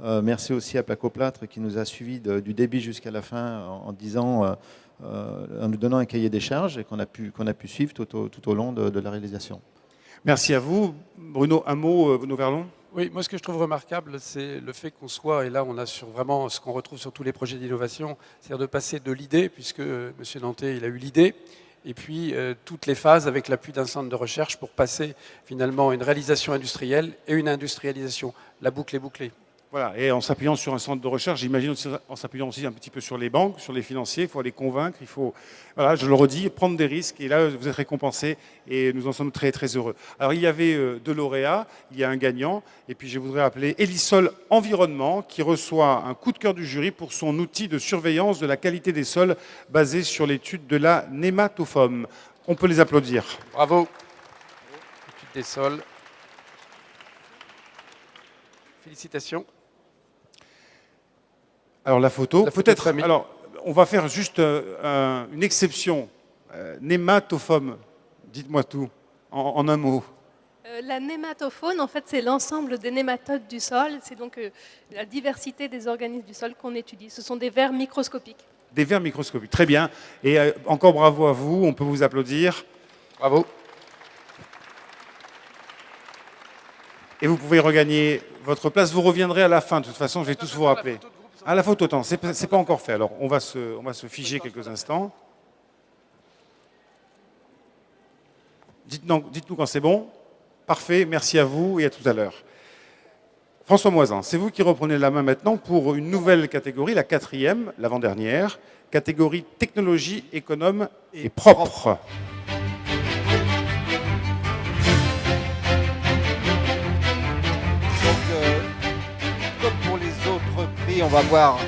Merci aussi à Paco Plâtre qui nous a suivis du début jusqu'à la fin en nous donnant un cahier des charges et qu'on a pu suivre tout au long de la réalisation. Merci à vous. Bruno, un mot, Bruno Verlon? Oui, moi ce que je trouve remarquable, c'est le fait qu'on soit, et là on a vraiment ce qu'on retrouve sur tous les projets d'innovation, c'est-à-dire de passer de l'idée, puisque M. Nantais il a eu l'idée, et puis toutes les phases avec l'appui d'un centre de recherche pour passer finalement à une réalisation industrielle et une industrialisation. La boucle est bouclée. Voilà, et en s'appuyant sur un centre de recherche, j'imagine aussi, en s'appuyant aussi un petit peu sur les banques, sur les financiers, il faut les convaincre, il faut, voilà, je le redis, prendre des risques, et là vous êtes récompensés, et nous en sommes très très heureux. Alors il y avait deux lauréats, il y a un gagnant, et puis je voudrais appeler Elisol Environnement, qui reçoit un coup de cœur du jury pour son outil de surveillance de la qualité des sols, basé sur l'étude de la nématophome. On peut les applaudir. Bravo. Étude des sols. Félicitations. Alors la photo peut-être. Alors on va faire juste une exception. Nématophone. Dites-moi tout en un mot. La nématofaune, en fait, c'est l'ensemble des nématodes du sol. C'est donc la diversité des organismes du sol qu'on étudie. Ce sont des vers microscopiques. Des vers microscopiques. Très bien. Et encore bravo à vous. On peut vous applaudir. Bravo. Et vous pouvez regagner votre place. Vous reviendrez à la fin. De toute façon, je vais tous vous rappeler. Ah, la photo, attends, c'est pas encore fait. Alors, on va se figer quelques instants. Dites-nous quand c'est bon. Parfait, merci à vous et à tout à l'heure. François Moisin, c'est vous qui reprenez la main maintenant pour une nouvelle catégorie, la 4e, l'avant-dernière, catégorie technologie économe et propre. On va voir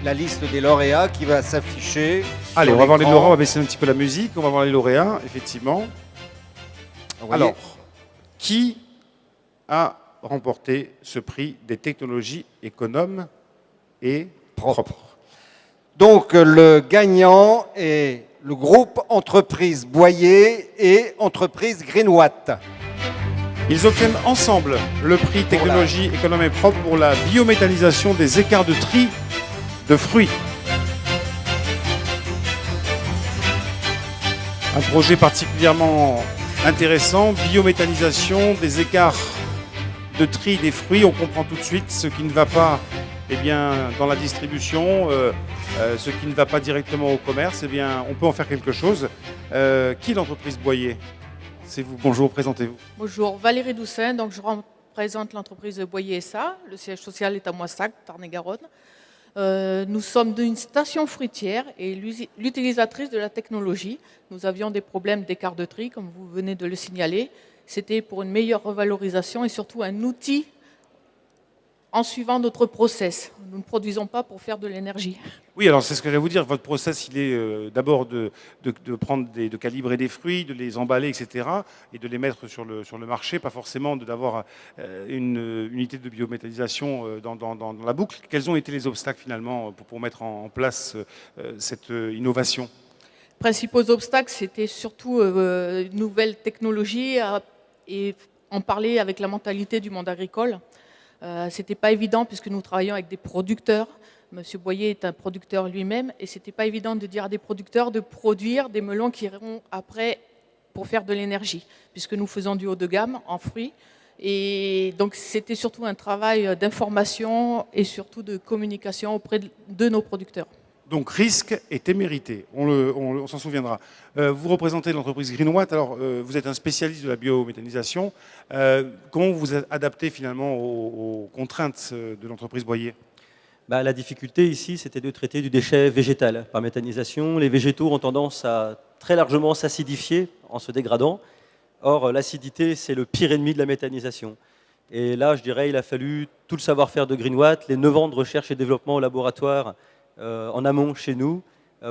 la liste des lauréats qui va s'afficher. Allez, on va voir les lauréats, on va baisser un petit peu la musique, on va voir les lauréats, effectivement. Alors, qui a remporté ce prix des technologies économes et propres? Donc, le gagnant est le groupe Entreprise Boyer et Entreprise Greenwatt. Ils obtiennent ensemble le prix technologie économe et propre pour la biométhanisation des écarts de tri de fruits. Un projet particulièrement intéressant, biométhanisation des écarts de tri des fruits. On comprend tout de suite ce qui ne va pas dans la distribution, ce qui ne va pas directement au commerce. On peut en faire quelque chose. Qui est l'entreprise Boyer? C'est vous. Bonjour, présentez-vous. Bonjour, Valérie Doussin. Donc, je représente l'entreprise Boyer SA. Le siège social est à Moissac, Tarn-et-Garonne. Nous sommes d'une station fruitière et l'utilisatrice de la technologie. Nous avions des problèmes d'écart de tri, comme vous venez de le signaler. C'était pour une meilleure revalorisation et surtout un outil en suivant notre process. Nous ne produisons pas pour faire de l'énergie. Oui, alors c'est ce que j'allais vous dire. Votre process, il est d'abord de calibrer des fruits, de les emballer, etc., et de les mettre sur le marché, pas forcément d'avoir une unité de biométhanisation dans la boucle. Quels ont été les obstacles finalement pour mettre en place cette innovation? Les principaux obstacles, c'était surtout une nouvelle technologie et en parler avec la mentalité du monde agricole. Ce n'était pas évident puisque nous travaillons avec des producteurs. Monsieur Boyer est un producteur lui-même et ce n'était pas évident de dire à des producteurs de produire des melons qui iront après pour faire de l'énergie, puisque nous faisons du haut de gamme en fruits. Et donc c'était surtout un travail d'information et surtout de communication auprès de nos producteurs. Donc risque et témérité, on s'en souviendra. Vous représentez l'entreprise Greenwatt, alors vous êtes un spécialiste de la biométhanisation. Comment vous vous adaptez finalement aux contraintes de l'entreprise Boyer? La difficulté ici, c'était de traiter du déchet végétal par méthanisation. Les végétaux ont tendance à très largement s'acidifier en se dégradant. Or, l'acidité, c'est le pire ennemi de la méthanisation. Et là, je dirais, il a fallu tout le savoir-faire de Greenwatt, les 9 ans de recherche et développement au laboratoire en amont chez nous,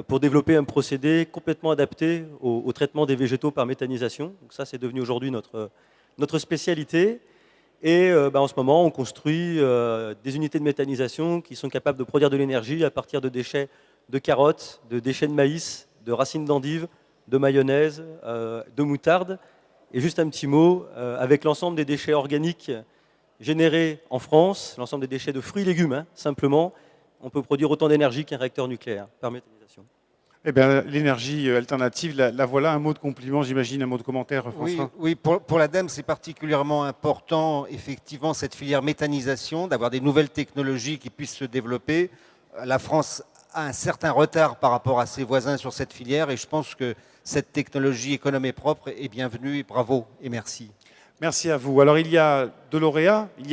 pour développer un procédé complètement adapté au traitement des végétaux par méthanisation. Donc ça, c'est devenu aujourd'hui notre spécialité. Et en ce moment, on construit des unités de méthanisation qui sont capables de produire de l'énergie à partir de déchets de carottes, de déchets de maïs, de racines d'endives, de mayonnaise, de moutarde. Et juste un petit mot, avec l'ensemble des déchets organiques générés en France, l'ensemble des déchets de fruits et légumes, simplement, on peut produire autant d'énergie qu'un réacteur nucléaire par méthanisation. Eh bien, l'énergie alternative, la voilà. Un mot de compliment, j'imagine, un mot de commentaire, François. Oui, pour l'ADEME, c'est particulièrement important, effectivement, cette filière méthanisation, d'avoir des nouvelles technologies qui puissent se développer. La France a un certain retard par rapport à ses voisins sur cette filière et je pense que cette technologie économe et propre est bienvenue et bravo et merci. Merci à vous. Alors, il y avait deux lauréats, il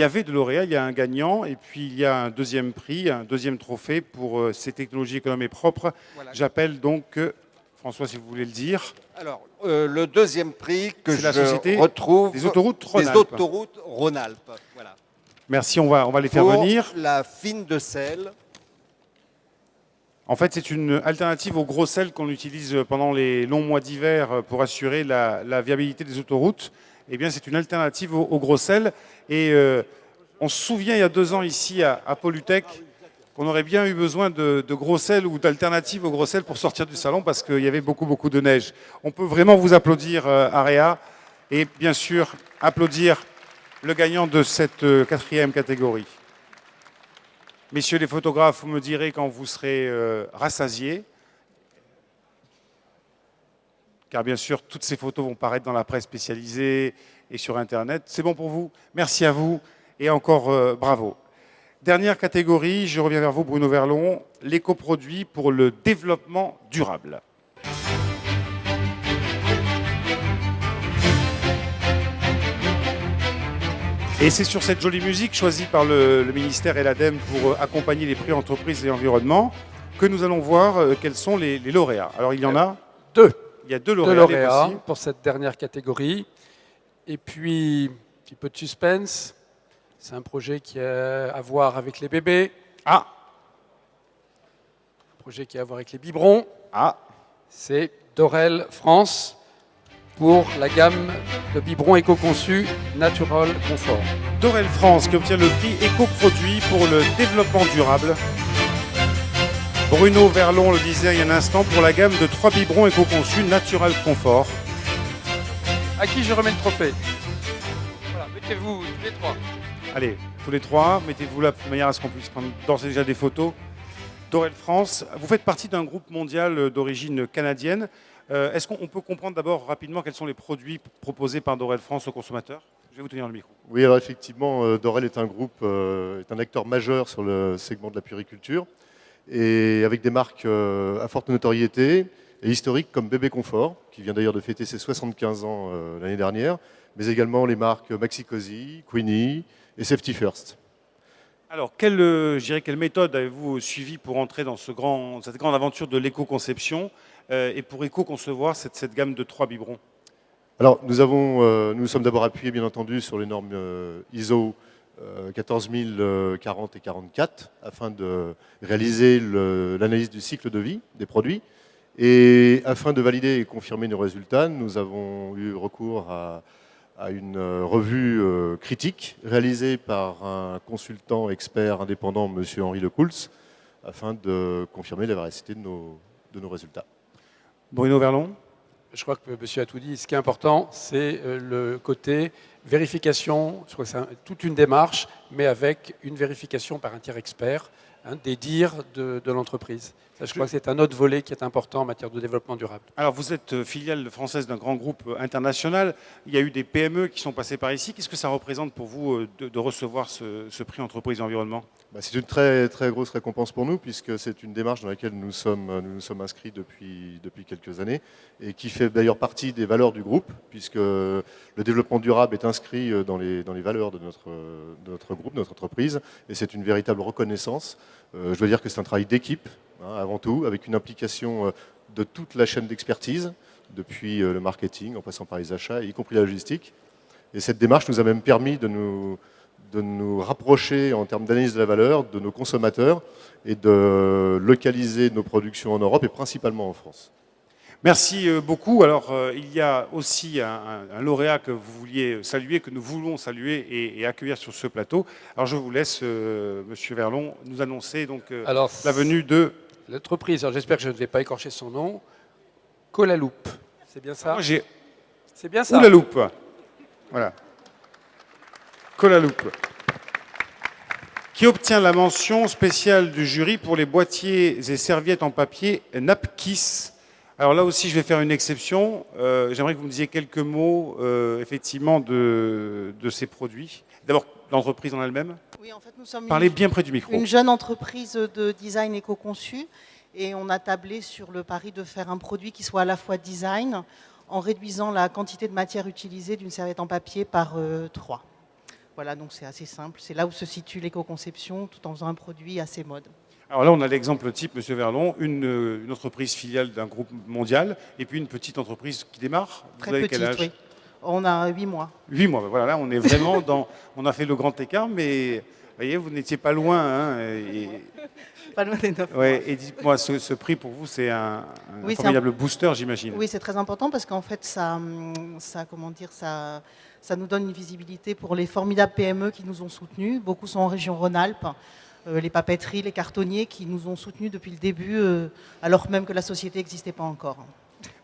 y a un gagnant et puis il y a un deuxième prix, un deuxième trophée pour ces technologies économes et propres. Voilà. J'appelle donc, François, si vous voulez le dire. Alors, le deuxième prix que la société retrouve des autoroutes Rhône-Alpes. Des autoroutes Rhône-Alpes. Voilà. Merci, on va les faire venir. La fine de sel. En fait, c'est une alternative au gros sel qu'on utilise pendant les longs mois d'hiver pour assurer la viabilité des autoroutes. Eh bien, c'est une alternative au gros sel. Et on se souvient, il y a 2 ans, ici, à Polytech, qu'on aurait bien eu besoin de gros sel ou d'alternatives au gros sel pour sortir du salon parce qu'il y avait beaucoup de neige. On peut vraiment vous applaudir, Area, et bien sûr, applaudir le gagnant de cette 4e catégorie. Messieurs les photographes, vous me direz quand vous serez rassasiés. Car bien sûr, toutes ces photos vont paraître dans la presse spécialisée et sur Internet. C'est bon pour vous? Merci à vous et encore bravo. Dernière catégorie, je reviens vers vous, Bruno Verlon, l'écoproduit pour le développement durable. Et c'est sur cette jolie musique choisie par le ministère et l'ADEME pour accompagner les prix entreprises et environnement que nous allons voir quels sont les lauréats. Alors il y en a 2. Il y a 2 lauréats pour cette dernière catégorie. Et puis, un petit peu de suspense. C'est un projet qui a à voir avec les bébés. Ah. Un projet qui a à voir avec les biberons. Ah. C'est Dorel France pour la gamme de biberons éco-conçus Natural Comfort. Dorel France qui obtient le prix éco-produit pour le développement durable. Bruno Verlon le disait il y a un instant pour la gamme de 3 biberons éco-conçus Natural Comfort. À qui je remets le trophée? Voilà, mettez-vous tous les 3. Allez, tous les 3, mettez-vous là de manière à ce qu'on puisse prendre d'ores et déjà des photos. Dorel France, vous faites partie d'un groupe mondial d'origine canadienne. Est-ce qu'on peut comprendre d'abord rapidement quels sont les produits proposés par Dorel France aux consommateurs? Je vais vous tenir le micro. Oui, alors effectivement, Dorel est un groupe, est un acteur majeur sur le segment de la puériculture. Et avec des marques à forte notoriété et historiques comme Bébé Confort, qui vient d'ailleurs de fêter ses 75 ans l'année dernière, mais également les marques Maxi Cosi, Queenie et Safety First. Alors, quelle méthode avez-vous suivi pour entrer dans cette grande aventure de l'éco-conception et pour éco-concevoir cette gamme de 3 biberons? Alors, nous sommes d'abord appuyés, bien entendu, sur les normes ISO 14040 et 44 afin de réaliser l'analyse du cycle de vie des produits. Et afin de valider et confirmer nos résultats, nous avons eu recours à une revue critique réalisée par un consultant expert indépendant, M. Henri Lecoultz, afin de confirmer la véracité de nos résultats. Bruno Verlon? Je crois que monsieur a tout dit. Ce qui est important, c'est le côté vérification. Je crois que c'est toute une démarche, mais avec une vérification par un tiers expert des dires de l'entreprise. Ça, je crois que c'est un autre volet qui est important en matière de développement durable. Alors, vous êtes filiale française d'un grand groupe international. Il y a eu des PME qui sont passées par ici. Qu'est-ce que ça représente pour vous de recevoir ce prix entreprise et environnement? C'est une très, très grosse récompense pour nous, puisque c'est une démarche dans laquelle nous nous sommes inscrits depuis quelques années, et qui fait d'ailleurs partie des valeurs du groupe, puisque le développement durable est inscrit dans les valeurs de notre groupe, de notre entreprise, et c'est une véritable reconnaissance Je dois dire que c'est un travail d'équipe, hein, avant tout, avec une implication de toute la chaîne d'expertise, depuis le marketing, en passant par les achats, y compris la logistique. Et cette démarche nous a même permis de nous rapprocher en termes d'analyse de la valeur de nos consommateurs et de localiser nos productions en Europe et principalement en France. Merci beaucoup. Alors, il y a aussi un lauréat que vous vouliez saluer, que nous voulons saluer et accueillir sur ce plateau. Alors, je vous laisse, Monsieur Verlon, nous annoncer donc la venue de... L'entreprise, alors j'espère que je ne vais pas écorcher son nom, Colaloupe. C'est bien ça? C'est bien ça. Ou la loupe. Voilà. Colaloupe. Qui obtient la mention spéciale du jury pour les boîtiers et serviettes en papier Napkis. Alors là aussi, je vais faire une exception. J'aimerais que vous me disiez quelques mots, effectivement, de ces produits. D'abord, l'entreprise en elle-même. Oui, en fait, nous sommes Parlez bien près du micro. Une jeune entreprise de design éco-conçu. Et on a tablé sur le pari de faire un produit qui soit à la fois design, en réduisant la quantité de matière utilisée d'une serviette en papier par 3. Voilà, donc c'est assez simple. C'est là où se situe l'éco-conception, tout en faisant un produit assez mode. Alors là, on a l'exemple type, Monsieur Verlon, une entreprise filiale d'un groupe mondial, et puis une petite entreprise qui démarre. Très petite, oui. On a 8 mois. 8 mois, voilà, là, on est vraiment dans... On a fait le grand écart, mais vous voyez, vous n'étiez pas loin. Hein, pas loin des 9 mois. Ouais, et dites-moi, ce prix, pour vous, c'est un formidable booster, j'imagine. Oui, c'est très important, parce qu'en fait, ça nous donne une visibilité pour les formidables PME qui nous ont soutenus. Beaucoup sont en région Rhône-Alpes. Les papeteries, les cartonniers qui nous ont soutenus depuis le début, alors même que la société n'existait pas encore.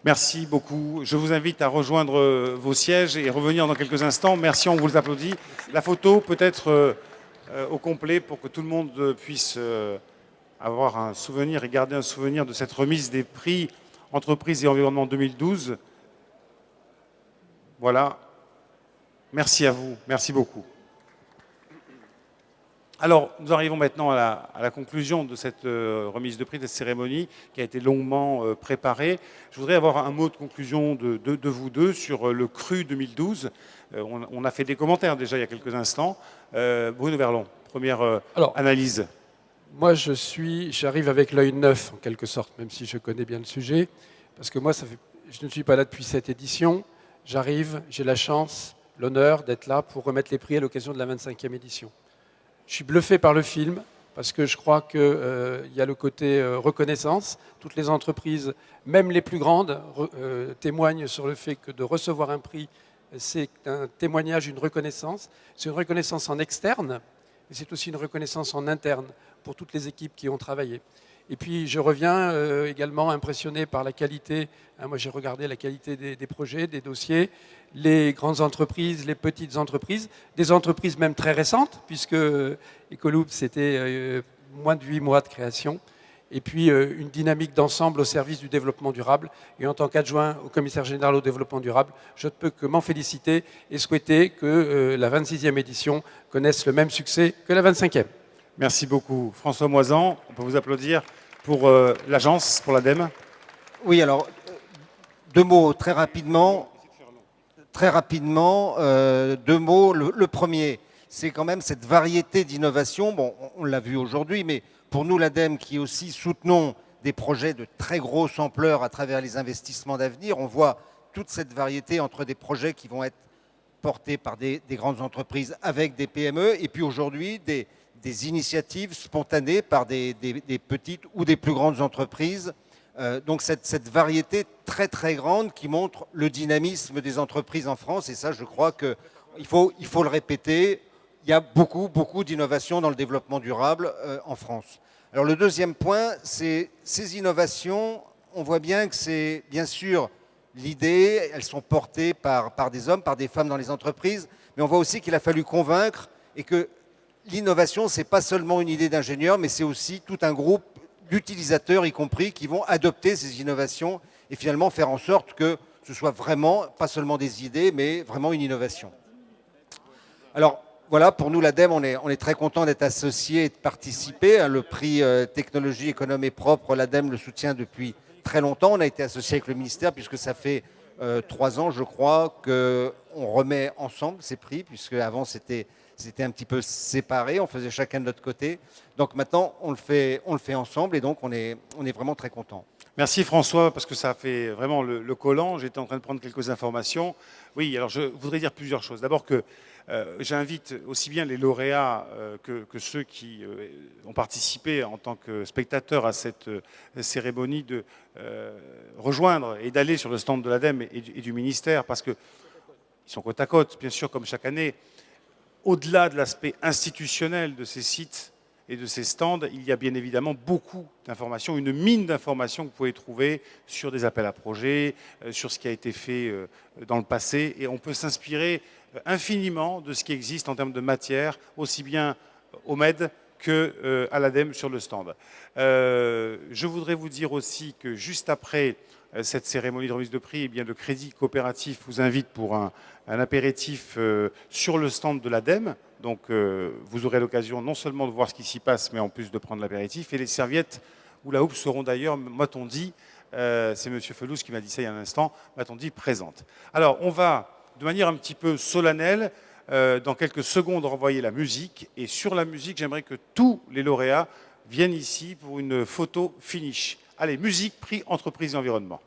Merci beaucoup. Je vous invite à rejoindre vos sièges et revenir dans quelques instants. Merci, on vous applaudit. La photo peut-être au complet pour que tout le monde puisse avoir un souvenir et garder un souvenir de cette remise des prix Entreprises et Environnement 2012. Voilà. Merci à vous. Merci beaucoup. Alors, nous arrivons maintenant à la conclusion de cette remise de prix, de cette cérémonie qui a été longuement préparée. Je voudrais avoir un mot de conclusion de vous deux sur le CRU 2012. On a fait des commentaires déjà il y a quelques instants. Bruno Verlon, première analyse. Moi, j'arrive avec l'œil neuf, en quelque sorte, même si je connais bien le sujet. Parce que moi, je ne suis pas là depuis cette édition. J'arrive, j'ai la chance, l'honneur d'être là pour remettre les prix à l'occasion de la 25e édition. Je suis bluffé par le film parce que je crois qu'il y a le côté reconnaissance. Toutes les entreprises, même les plus grandes, témoignent sur le fait que de recevoir un prix, c'est un témoignage, une reconnaissance. C'est une reconnaissance en externe, mais c'est aussi une reconnaissance en interne pour toutes les équipes qui ont travaillé. Et puis je reviens également impressionné par la qualité. Moi j'ai regardé la qualité des projets, des dossiers, les grandes entreprises, les petites entreprises, des entreprises même très récentes, puisque Ecoloop c'était moins de 8 mois de création. Et puis une dynamique d'ensemble au service du développement durable. Et en tant qu'adjoint au commissaire général au développement durable, je ne peux que m'en féliciter et souhaiter que la 26e édition connaisse le même succès que la 25e. Merci beaucoup. François Moisan, on peut vous applaudir pour l'agence, pour l'ADEME. Oui, alors, 2 mots très rapidement. Très rapidement, 2 mots. Le premier, c'est quand même cette variété d'innovation. Bon, on l'a vu aujourd'hui, mais pour nous, l'ADEME, qui aussi soutenons des projets de très grosse ampleur à travers les investissements d'avenir, on voit toute cette variété entre des projets qui vont être portés par des grandes entreprises avec des PME, et puis aujourd'hui, des initiatives spontanées par des petites ou des plus grandes entreprises. Donc cette variété très très grande qui montre le dynamisme des entreprises en France, et ça je crois qu'il faut le répéter, il y a beaucoup d'innovations dans le développement durable en France. Alors le deuxième point, c'est ces innovations, on voit bien que c'est bien sûr l'idée, elles sont portées par des hommes, par des femmes dans les entreprises, mais on voit aussi qu'il a fallu convaincre et que l'innovation, ce n'est pas seulement une idée d'ingénieur, mais c'est aussi tout un groupe d'utilisateurs, y compris, qui vont adopter ces innovations et finalement faire en sorte que ce soit vraiment, pas seulement des idées, mais vraiment une innovation. Alors voilà, pour nous, l'ADEME, on est très content d'être associé et de participer. Le prix Technologie économe et propre, l'ADEME le soutient depuis très longtemps. On a été associé avec le ministère puisque ça fait 3 ans, je crois, qu'on remet ensemble ces prix, puisque avant c'était un petit peu séparé, on faisait chacun de notre côté. Donc maintenant, on le fait ensemble et donc on est vraiment très contents. Merci François, parce que ça a fait vraiment le collant. J'étais en train de prendre quelques informations. Oui, alors je voudrais dire plusieurs choses. D'abord que j'invite aussi bien les lauréats que ceux qui ont participé en tant que spectateurs à cette cérémonie de rejoindre et d'aller sur le stand de l'ADEME et du ministère, parce qu'ils sont côte à côte, bien sûr, comme chaque année. Au-delà de l'aspect institutionnel de ces sites et de ces stands, il y a bien évidemment beaucoup d'informations, une mine d'informations que vous pouvez trouver sur des appels à projets, sur ce qui a été fait dans le passé, et on peut s'inspirer infiniment de ce qui existe en termes de matière, aussi bien au MED qu'à l'ADEME sur le stand. Je voudrais vous dire aussi que juste après cette cérémonie de remise de prix, eh bien, le Crédit Coopératif vous invite pour un apéritif sur le stand de l'ADEME. Donc vous aurez l'occasion non seulement de voir ce qui s'y passe, mais en plus de prendre l'apéritif. Et les serviettes ou la houppe seront d'ailleurs, m'a-t-on dit, c'est M. Felouz qui m'a dit ça il y a un instant, m'a-t-on dit, présentes. Alors on va, de manière un petit peu solennelle, dans quelques secondes renvoyer la musique. Et sur la musique, j'aimerais que tous les lauréats viennent ici pour une photo finish. Allez, musique, prix, entreprise et environnement.